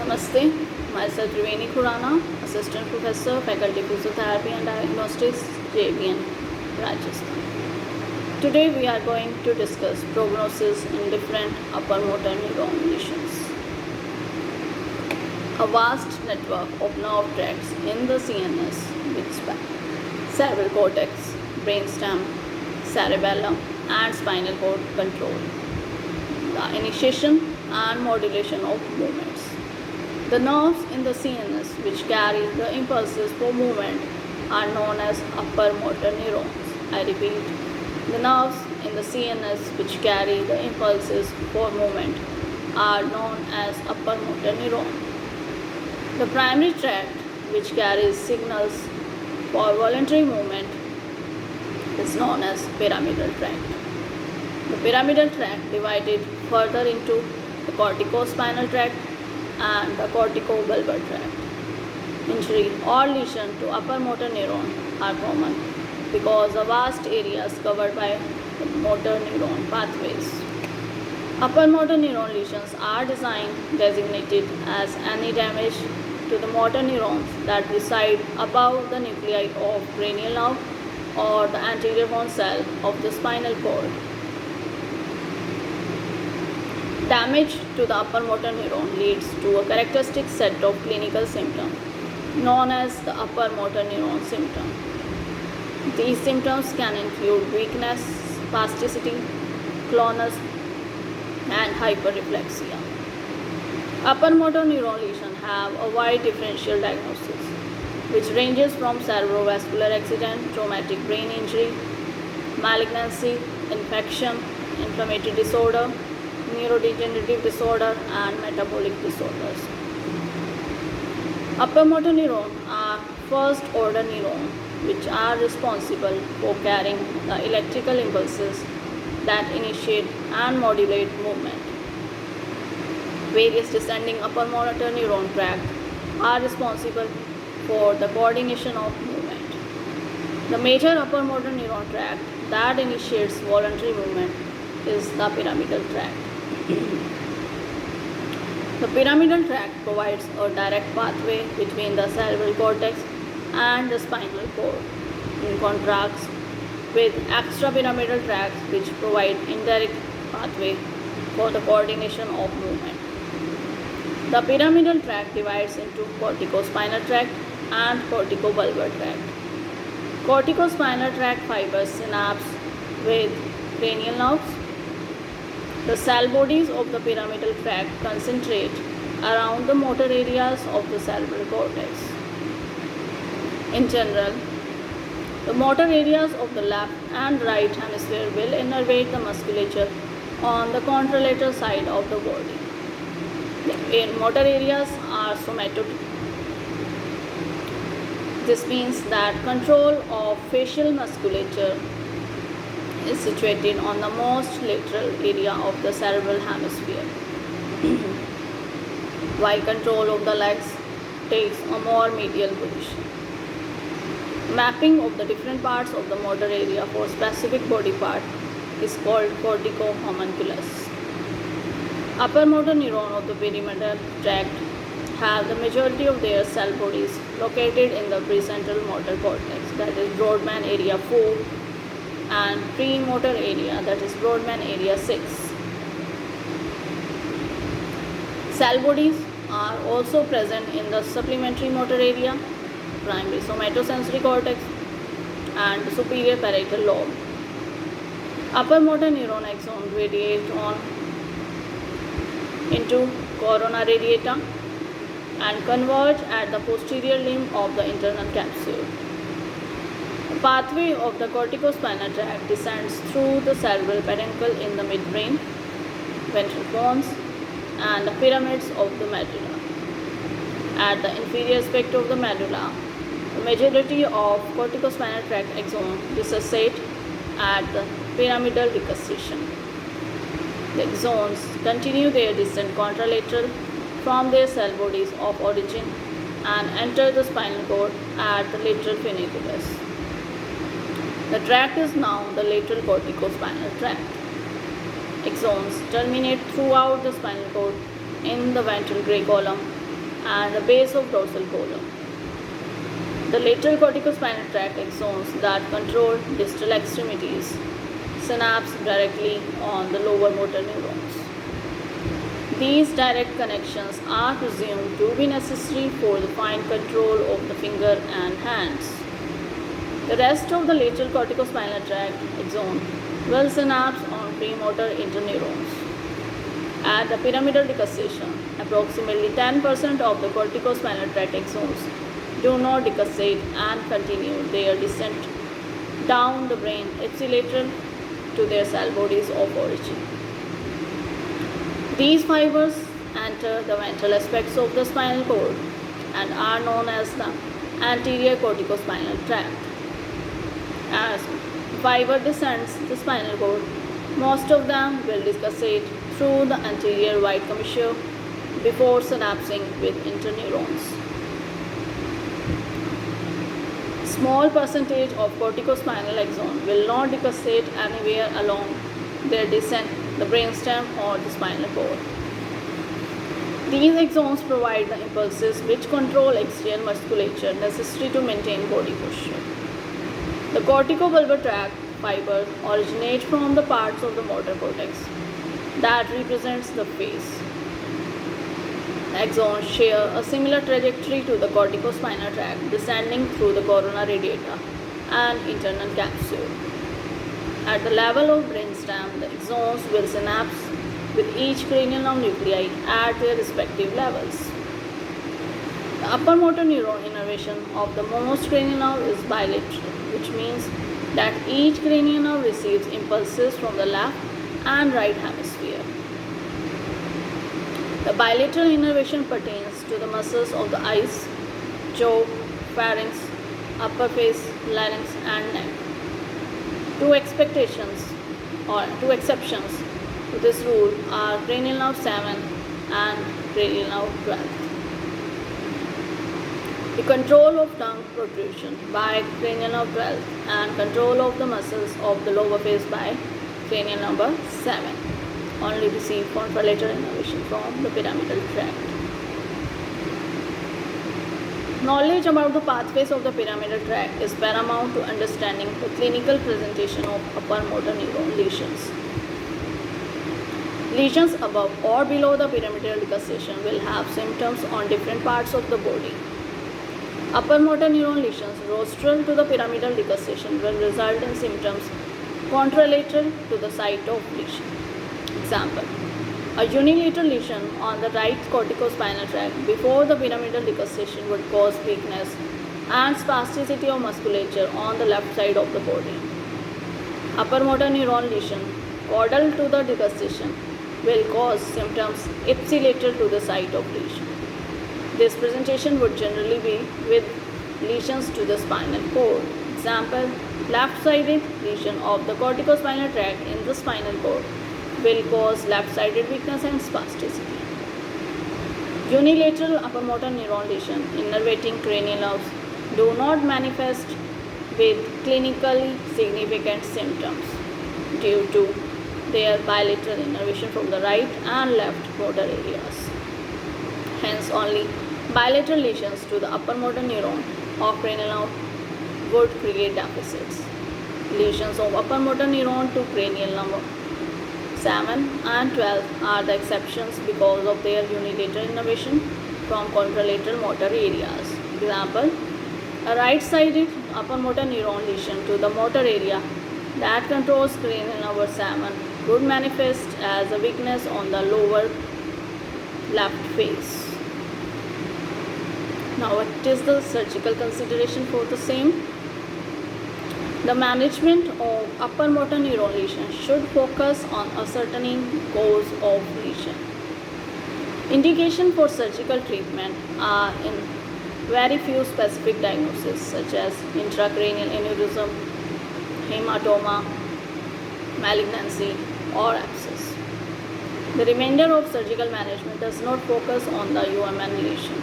Namaste, myself Triveni Khurana, Assistant Professor, Faculty Physiotherapy and Diagnostics, JBN, Rajasthan. Today we are going to discuss prognosis in different upper motor neuron lesions. A vast network of nerve tracts in the CNS which span cerebral cortex, brainstem, cerebellum and spinal cord control the initiation and modulation of movements. The nerves in the CNS which carry the impulses for movement are known as upper motor neurons. I repeat, the nerves in the CNS which carry the impulses for movement are known as upper motor neuron. The primary tract which carries signals for voluntary movement is known as pyramidal tract. The pyramidal tract divided further into the corticospinal tract and the corticobulbar tract. Injury or lesion to upper motor neuron are common because of vast areas covered by the motor neuron pathways. Upper motor neuron lesions are designated as any damage to the motor neurons that reside above the nuclei of cranial nerve or the anterior bone cell of the spinal cord. Damage to the upper motor neuron leads to a characteristic set of clinical symptoms known as the upper motor neuron symptom. These symptoms can include weakness, spasticity, clonus, and hyperreflexia. Upper motor neuron lesions have a wide differential diagnosis, which ranges from cerebrovascular accident, traumatic brain injury, malignancy, infection, inflammatory disorder, neurodegenerative disorder and metabolic disorders. Upper motor neurons are first order neurons which are responsible for carrying the electrical impulses that initiate and modulate movement. Various descending upper motor neuron tracts are responsible for the coordination of movement. The major upper motor neuron tract that initiates voluntary movement is the pyramidal tract. The pyramidal tract provides a direct pathway between the cerebral cortex and the spinal cord, in contrast with extrapyramidal tracts which provide indirect pathway for the coordination of movement. The pyramidal tract divides into corticospinal tract and corticobulbar tract. Corticospinal tract fibers synapse with cranial nerves. The cell bodies of the pyramidal tract concentrate around the motor areas of the cerebral cortex. In general, the motor areas of the left and right hemisphere will innervate the musculature on the contralateral side of the body. The motor areas are somatotic. This means that control of facial musculature is situated on the most lateral area of the cerebral hemisphere, while control of the legs takes a more medial position. Mapping of the different parts of the motor area for specific body part is called corticohomunculus. Upper motor neuron of the pyramidal tract have the majority of their cell bodies located in the precentral motor cortex, that is Brodmann area 4, and premotor area, that is Brodmann area 6. Cell bodies are also present in the supplementary motor area, primary somatosensory cortex and the superior parietal lobe. Upper motor neuron axons radiate on into corona radiata and converge at the posterior limb of the internal capsule. The pathway of the corticospinal tract descends through the cerebral peduncle in the midbrain, ventral pons, and the pyramids of the medulla. At the inferior aspect of the medulla, the majority of corticospinal tract axons dissociate at the pyramidal recusation. The axons continue their descent contralateral from their cell bodies of origin and enter the spinal cord at the lateral funiculus. The tract is now the lateral corticospinal tract. Axons terminate throughout the spinal cord in the ventral gray column and the base of dorsal column. The lateral corticospinal tract axons that control distal extremities synapse directly on the lower motor neurons. These direct connections are presumed to be necessary for the fine control of the finger and hands. The rest of the lateral corticospinal tract axon will synapse on premotor interneurons. At the pyramidal decussation, approximately 10% of the corticospinal tract axons do not decussate and continue their descent down the brain ipsilateral to their cell bodies of origin. These fibers enter the ventral aspects of the spinal cord and are known as the anterior corticospinal tract. As fiber descends the spinal cord, most of them will decussate through the anterior white commissure before synapsing with interneurons. Small percentage of corticospinal axon will not decussate anywhere along their descent, the brainstem or the spinal cord. These axons provide the impulses which control axial musculature necessary to maintain body posture. The corticobulbar tract fibers originate from the parts of the motor cortex that represents the face. Axons share a similar trajectory to the corticospinal tract, descending through the corona radiata and internal capsule. At the level of brainstem, the axons will synapse with each cranial nerve nuclei at their respective levels. The upper motor neuron innervation of the most cranial nerve is bilateral, which means that each cranial nerve receives impulses from the left and right hemisphere. The bilateral innervation pertains to the muscles of the eyes, jaw, pharynx, upper face, larynx, and neck. Two exceptions to this rule are cranial nerve 7 and cranial nerve 12. The control of tongue protrusion by cranial nerve 12 and control of the muscles of the lower face by cranial number 7 only receive contralateral innervation from the pyramidal tract. Knowledge about the pathways of the pyramidal tract is paramount to understanding the clinical presentation of upper motor neuron lesions. Lesions above or below the pyramidal decussation will have symptoms on different parts of the body. Upper motor neuron lesions rostral to the pyramidal decussation will result in symptoms contralateral to the site of lesion. Example: a unilateral lesion on the right corticospinal tract before the pyramidal decussation would cause weakness and spasticity of musculature on the left side of the body. Upper motor neuron lesion caudal to the decussation will cause symptoms ipsilateral to the site of lesion. This presentation would generally be with lesions to the spinal cord. Example: left-sided lesion of the corticospinal tract in the spinal cord will cause left-sided weakness and spasticity. Unilateral upper motor neuron lesion innervating cranial nerves do not manifest with clinically significant symptoms due to their bilateral innervation from the right and left motor areas. Hence, only bilateral lesions to the upper motor neuron of cranial nerve would create deficits. Lesions of upper motor neuron to cranial nerve 7 and 12 are the exceptions because of their unilateral innervation from contralateral motor areas. Example: a right-sided upper motor neuron lesion to the motor area that controls cranial nerve 7 would manifest as a weakness on the lower left face. Now, what is the surgical consideration for the same? The management of upper motor neuron lesion should focus on ascertaining cause of lesion. Indication for surgical treatment are in very few specific diagnoses such as intracranial aneurysm, hematoma, malignancy, or abscess. The remainder of surgical management does not focus on the UMN lesion,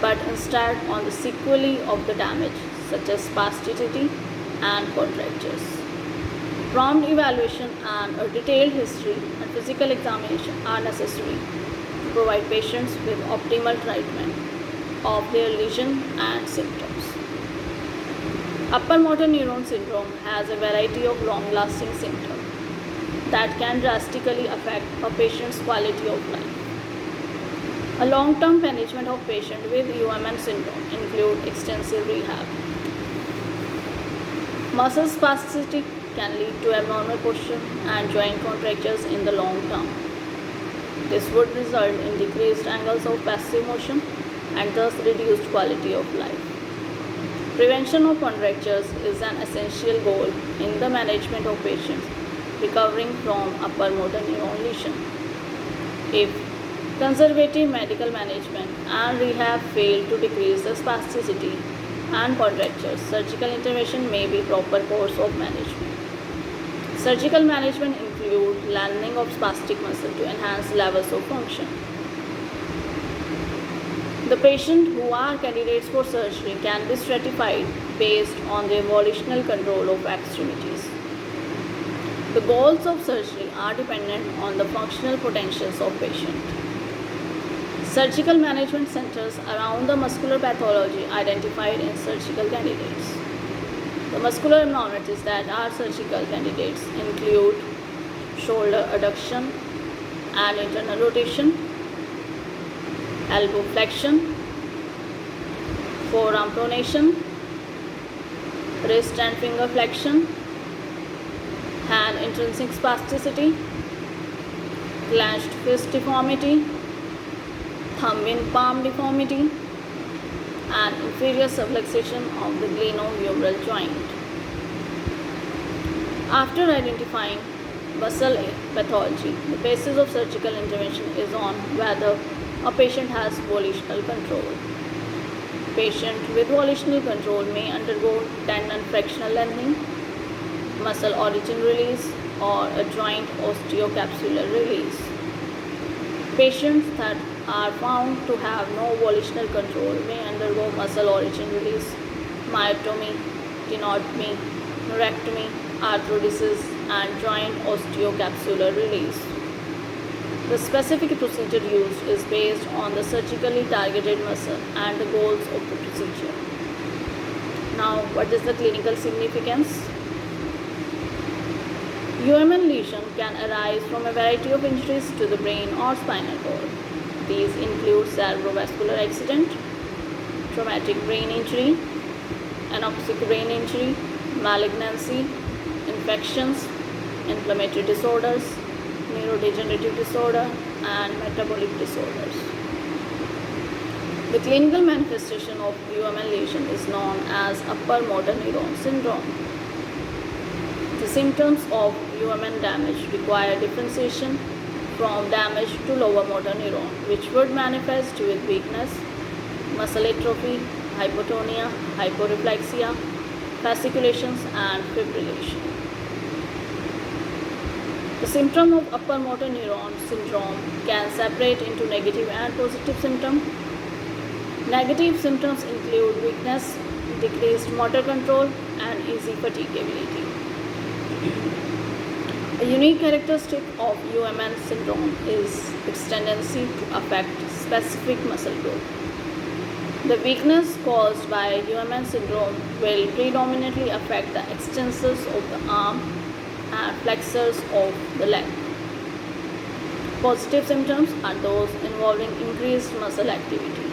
but instead on the sequelae of the damage such as spasticity and contractures. Prompt evaluation and a detailed history and physical examination are necessary to provide patients with optimal treatment of their lesion and symptoms. Upper motor neuron syndrome has a variety of long-lasting symptoms that can drastically affect a patient's quality of life. A long-term management of patients with UMN syndrome include extensive rehab. Muscle spasticity can lead to abnormal posture and joint contractures in the long term. This would result in decreased angles of passive motion and thus reduced quality of life. Prevention of contractures is an essential goal in the management of patients recovering from upper motor neuron lesion. If conservative medical management and rehab fail to decrease the spasticity and contractures, surgical intervention may be proper course of management. Surgical management include lengthening of spastic muscle to enhance levels of function. The patients who are candidates for surgery can be stratified based on their volitional control of extremities. The goals of surgery are dependent on the functional potentials of patient. Surgical management centers around the muscular pathology identified in surgical candidates. The muscular abnormalities that are surgical candidates include shoulder adduction and internal rotation, elbow flexion, forearm pronation, wrist and finger flexion, hand intrinsic spasticity, clenched fist deformity, thumb in palm deformity, and inferior subluxation of the glenohumeral joint. After identifying muscle pathology, the basis of surgical intervention is on whether a patient has volitional control. Patient with volitional control may undergo tendon fractional lengthening, muscle origin release, or a joint osteocapsular release. Patients that are found to have no volitional control may undergo muscle origin release, myotomy, tenotomy, neurectomy, arthrodesis, and joint osteocapsular release. The specific procedure used is based on the surgically targeted muscle and the goals of the procedure. Now, what is the clinical significance? UMN lesion can arise from a variety of injuries to the brain or spinal cord. These include cerebrovascular accident, traumatic brain injury, anoxic brain injury, malignancy, infections, inflammatory disorders, neurodegenerative disorder, and metabolic disorders. The clinical manifestation of UMN lesion is known as upper motor neuron syndrome. The symptoms of UMN damage require differentiation from damage to lower motor neuron, which would manifest with weakness, muscle atrophy, hypotonia, hyporeflexia, fasciculations, and fibrillation. The symptom of upper motor neuron syndrome can separate into negative and positive symptoms. Negative symptoms include weakness, decreased motor control, and easy fatigability. A unique characteristic of UMN syndrome is its tendency to affect specific muscle group. The weakness caused by UMN syndrome will predominantly affect the extensors of the arm and flexors of the leg. Positive symptoms are those involving increased muscle activity,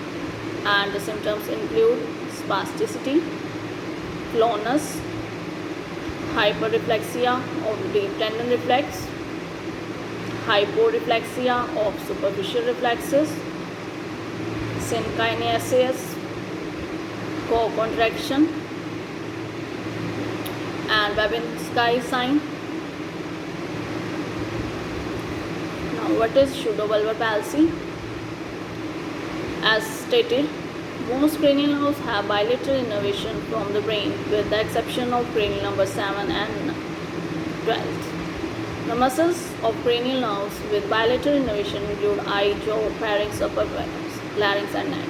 and the symptoms include spasticity, clonus, hyperreflexia of deep tendon reflex, hyporeflexia of superficial reflexes, synkinesis, co-contraction, and Babinski sign. Now, what is pseudobulbar palsy? As stated, most cranial nerves have bilateral innervation from the brain with the exception of cranial number 7 and 12. The muscles of cranial nerves with bilateral innervation include eye, jaw, pharynx, upper larynx, and neck.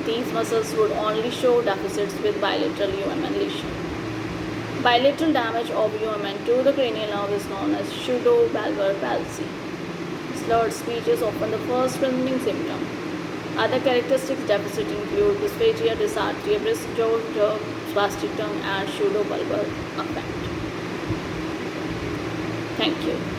These muscles would only show deficits with bilateral UMN lesion. Bilateral damage of UMN to the cranial nerve is known as pseudobulbar palsy. slurred speech is often the first presenting symptom. Other characteristic deficits include dysphagia, dysarthria, wrist, jaw, jerk, spastic tongue, and pseudobulbar affect. Thank you.